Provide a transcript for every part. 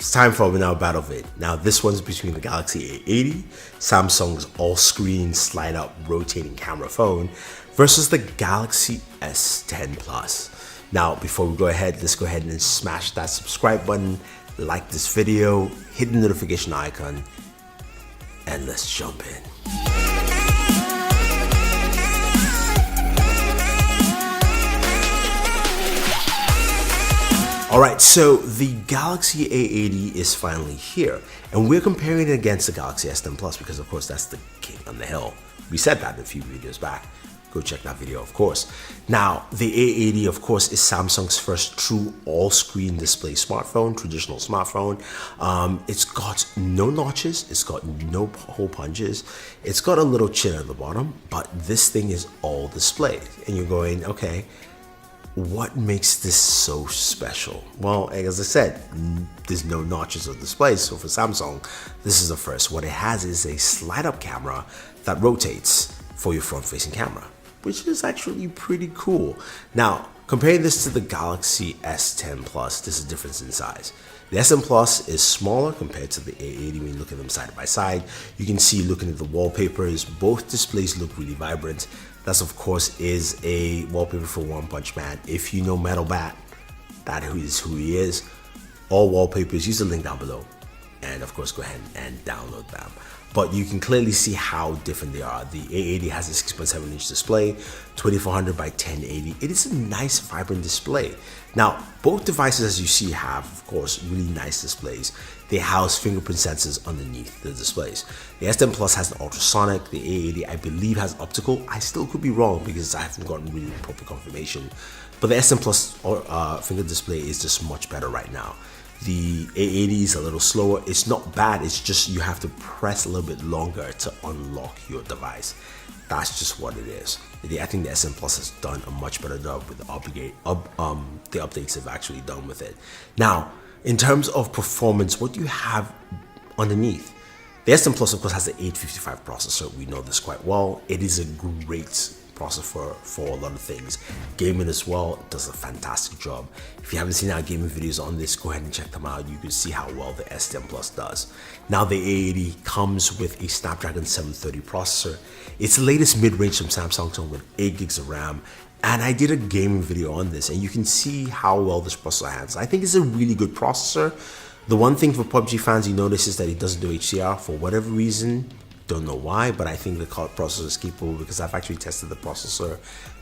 It's time for our battle vid. Now this one's between the Galaxy A80, Samsung's all-screen slide-up rotating camera phone, versus the Galaxy S10 Plus. Now before we go ahead, let's go ahead and smash that subscribe button, like this video, hit the notification icon, and let's jump in. Alright, so the Galaxy A80 is finally here, and we're comparing it against the Galaxy S10 Plus because of course that's the king on the hill. We said that a few videos back. Go check that video, of course. Now, the A80, of course, is Samsung's first true all-screen display smartphone, traditional smartphone. It's got no notches, it's got no hole punches, it's got a little chin at the bottom, but this thing is all display. And you're going, okay, what makes this so special? Well, as I said, there's no notches or displays, so for Samsung, this is the first. What it has is a slide-up camera that rotates for your front-facing camera, which is actually pretty cool. Now, comparing this to the Galaxy S10 Plus, there's a difference in size. The S10 Plus is smaller compared to the A80 when you look at them side by side. You can see, looking at the wallpapers, both displays look really vibrant. That, of course, is a wallpaper for One Punch Man. If you know Metal Bat, that is who he is. All wallpapers, use the link down below. And of course, go ahead and download them. But you can clearly see how different they are. The A80 has a 6.7-inch display, 2400 by 1080. It is a nice, vibrant display. Now, both devices, as you see, have, of course, really nice displays. They house fingerprint sensors underneath the displays. The S10 Plus has an ultrasonic. The A80, I believe, has optical. I still could be wrong because I haven't gotten really proper confirmation. But the S10 Plus finger display is just much better right now. The A80 is a little slower. It's not bad, it's just you have to press a little bit longer to unlock your device. That's just what it is. I think the S10 Plus has done a much better job with the updates they've actually done with it. Now, in terms of performance, what do you have underneath? The S10 Plus, of course, has the 855 processor. We know this quite well. It is a great processor for a lot of things. Gaming as well, does a fantastic job. If you haven't seen our gaming videos on this, go ahead and check them out. You can see how well the S10 Plus does. Now the A80 comes with a Snapdragon 730 processor. It's the latest mid-range from Samsung with 8 gigs of RAM. And I did a gaming video on this, and you can see how well this processor handles. I think it's a really good processor. The one thing for PUBG fans you notice is that it doesn't do HDR for whatever reason. Don't know why, but I think the processor is capable because I've actually tested the processor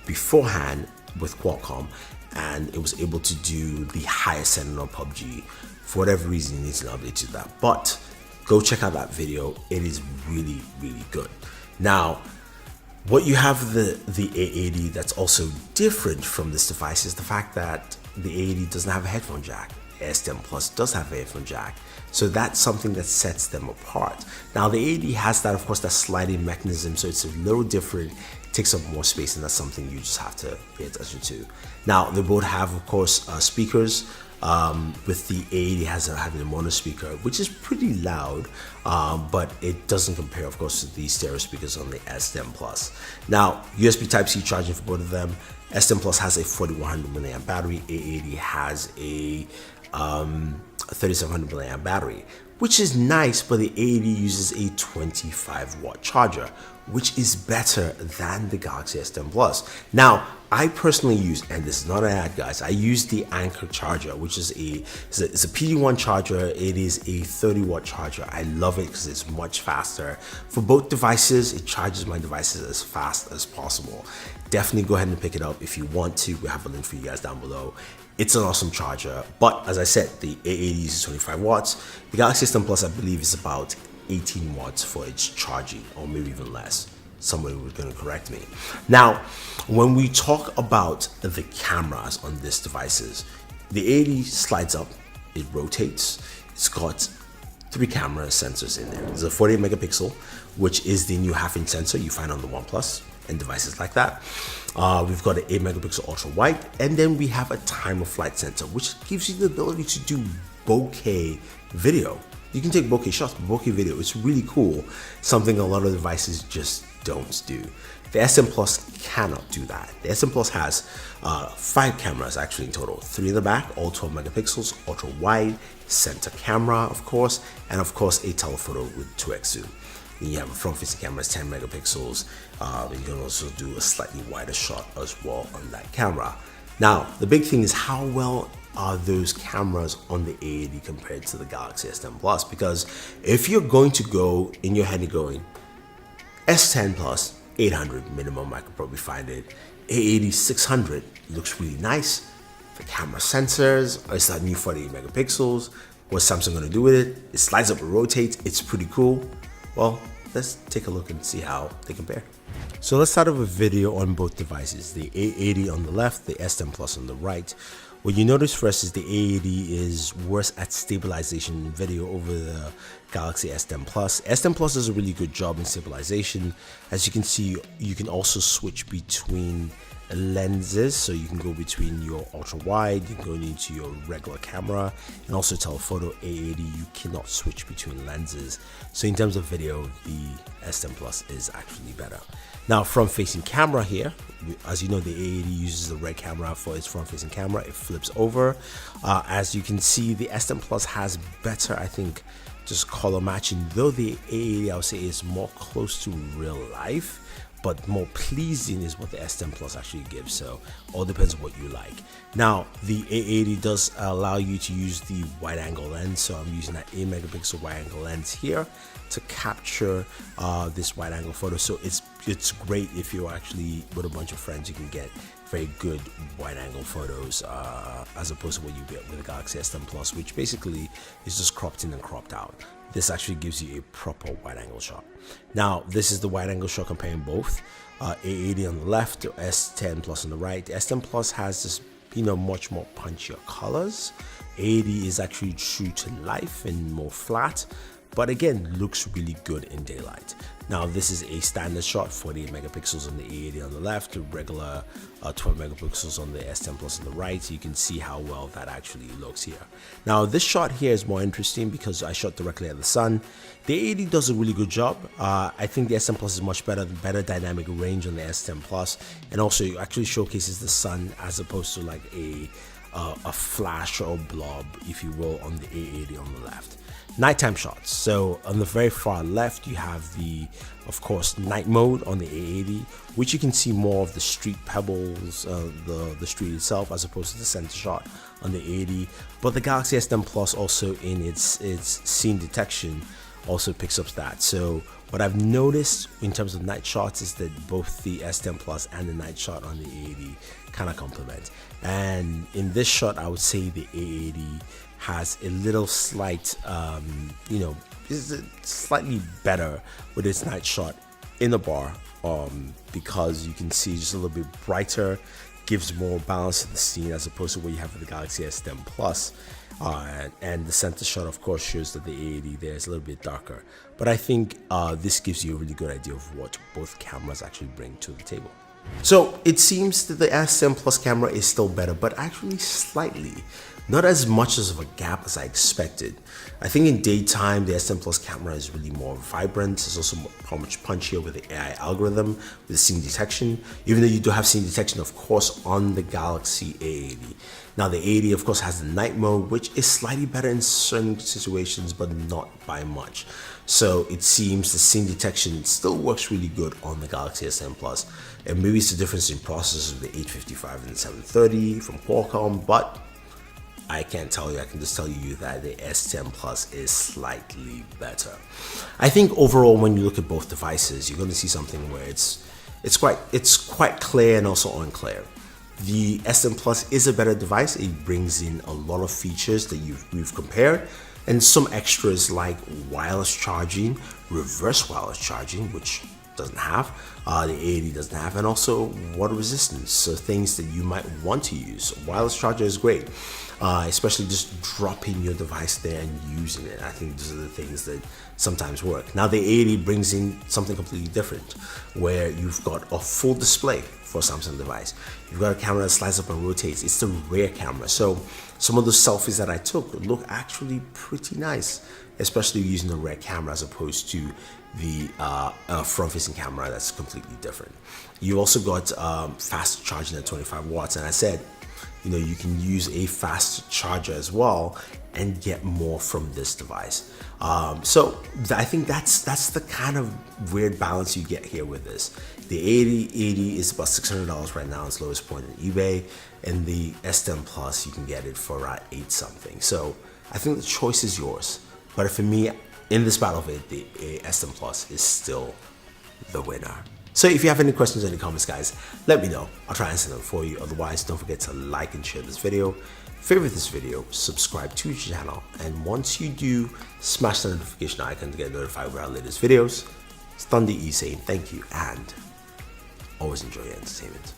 beforehand with Qualcomm, and it was able to do the highest setting on PUBG. For whatever reason, it needs an update to that. But go check out that video. It is really, really good. Now, what you have the A80 that's also different from this device is the fact that the A80 doesn't have a headphone jack. S10 Plus does have a headphone jack, so that's something that sets them apart. Now the A80 has that, of course, that sliding mechanism, so it's a little different, it takes up more space, and that's something you just have to pay attention to. Now they both have, of course, speakers. With the A80 having a mono speaker, which is pretty loud, but it doesn't compare, of course, to the stereo speakers on the S10 Plus. Now, USB Type-C charging for both of them. S10 Plus has a 4100 mAh battery. A80 has a 3700 mAh battery, which is nice, but the A80 uses a 25-watt charger, which is better than the Galaxy S10 Plus. Now, I personally use, and this is not an ad, guys, I use the Anker charger, which is it's a PD1 charger. It is a 30-watt charger. I love it because it's much faster. For both devices, it charges my devices as fast as possible. Definitely go ahead and pick it up if you want to. We have a link for you guys down below. It's an awesome charger, but as I said, the A80 uses 25 watts. The Galaxy S10 Plus, I believe, is about 18 watts for its charging, or maybe even less. Somebody was going to correct me. Now, when we talk about the cameras on these devices, the A80 slides up, it rotates. It's got 3 camera sensors in there. There's a 48 megapixel, which is the new half-inch sensor you find on the OnePlus and devices like that. We've got an 8 megapixel ultra wide, and then we have a time of flight sensor, which gives you the ability to do bokeh video. You can take bokeh shots, but bokeh video, it's really cool. Something a lot of devices just don't do. The S10 Plus cannot do that. The S10 Plus has 5 cameras actually in total, 3 in the back, all 12 megapixels, ultra wide, center camera, of course, and of course a telephoto with 2x zoom. Then you have a front-facing camera, 10 megapixels. You can also do a slightly wider shot as well on that camera. Now, the big thing is how well are those cameras on the A80 compared to the Galaxy S10 Plus? Because if you're going to go in your head, you're going S10 Plus 800 minimum, I could probably find it. A80 600 looks really nice. The camera sensors, it's that new 48 megapixels. What's Samsung going to do with it? It slides up and rotates. It's pretty cool. Well, let's take a look and see how they compare. So let's start off a video on both devices, the A80 on the left, the S10 Plus on the right. What you notice first is the A80 is worse at stabilization in video over the Galaxy S10 Plus. S10 Plus does a really good job in stabilization. As you can see, you can also switch between lenses, so you can go between your ultra wide, you can go into your regular camera, and also telephoto. A80 you cannot switch between lenses, so in terms of video the S10 Plus is actually better. Now, front facing camera here, as you know, the A80 uses the red camera for its front facing camera. It flips over. As you can see, the S10 Plus has better, I think, just color matching, though the A80 I would say is more close to real life, but more pleasing is what the S10 Plus actually gives. So all depends on what you like. Now, the A80 does allow you to use the wide angle lens. So I'm using that 8 megapixel wide angle lens here to capture this wide angle photo. So it's great if you're actually with a bunch of friends. You can get very good wide angle photos as opposed to what you get with the Galaxy S10 Plus, which basically is just cropped in and cropped out. This actually gives you a proper wide angle shot. Now, this is the wide angle shot comparing both. A80 on the left, the S10 Plus on the right. The S10 Plus has this, much more punchier colors. A80 is actually true to life and more flat, but again, looks really good in daylight. Now, this is a standard shot, 48 megapixels on the A80 on the left, the regular 12 megapixels on the S10 Plus on the right. You can see how well that actually looks here. Now, this shot here is more interesting because I shot directly at the sun. The A80 does a really good job. I think the S10 Plus is much better dynamic range on the S10 Plus, and also it actually showcases the sun as opposed to like a flash or blob, if you will, on the A80 on the left. Nighttime shots. So on the very far left, you have the, of course, night mode on the A80, which you can see more of the street pebbles, the street itself, as opposed to the center shot on the A80. But the Galaxy S10 Plus also in its scene detection also picks up that. So what I've noticed in terms of night shots is that both the S10 Plus and the night shot on the A80 kind of complement. And in this shot, I would say the A80 has a little slight, is slightly better with its night shot in the bar, because you can see just a little bit brighter, gives more balance to the scene as opposed to what you have with the Galaxy S10 Plus. And the center shot, of course, shows that the A80 there is a little bit darker. But I think this gives you a really good idea of what both cameras actually bring to the table. So it seems that the S10 Plus camera is still better, but actually slightly. Not as much as of a gap as I expected. I think in daytime, the S10 Plus camera is really more vibrant. It's also much punchier with the AI algorithm, with the scene detection, even though you do have scene detection, of course, on the Galaxy A80. Now, the A80, of course, has the night mode, which is slightly better in certain situations, but not by much. So it seems the scene detection still works really good on the Galaxy S10 Plus. And maybe it's the difference in processors of the 855 and the 730 from Qualcomm, but I can't tell you. I can just tell you that the S10 Plus is slightly better. I think overall, when you look at both devices, you're going to see something where it's quite clear and also unclear. The S10 Plus is a better device. It brings in a lot of features that we've compared, and some extras like wireless charging, reverse wireless charging, which doesn't have, the A80 doesn't have, and also water resistance, so things that you might want to use. Wireless charger is great, especially just dropping your device there and using it. I think those are the things that sometimes work. Now the A80 brings in something completely different, where you've got a full display for a Samsung device. You've got a camera that slides up and rotates. It's the rear camera, so some of the selfies that I took look actually pretty nice, especially using the rear camera as opposed to the front-facing camera that's completely different. You also got fast charging at 25 watts, and I said you can use a fast charger as well and get more from this device. So I think that's the kind of weird balance you get here with this. The a80 is about $600 right now, its lowest point in eBay, and the S10 Plus you can get it for around 8 something. So I think the choice is yours. But for me, in this battlefield, the S10 Plus is still the winner. So if you have any questions or any comments, guys, let me know. I'll try and answer them for you. Otherwise, don't forget to like and share this video, favorite this video, subscribe to the channel, and once you do, smash the notification icon to get notified with our latest videos. It's Thunder E saying thank you and always enjoy your entertainment.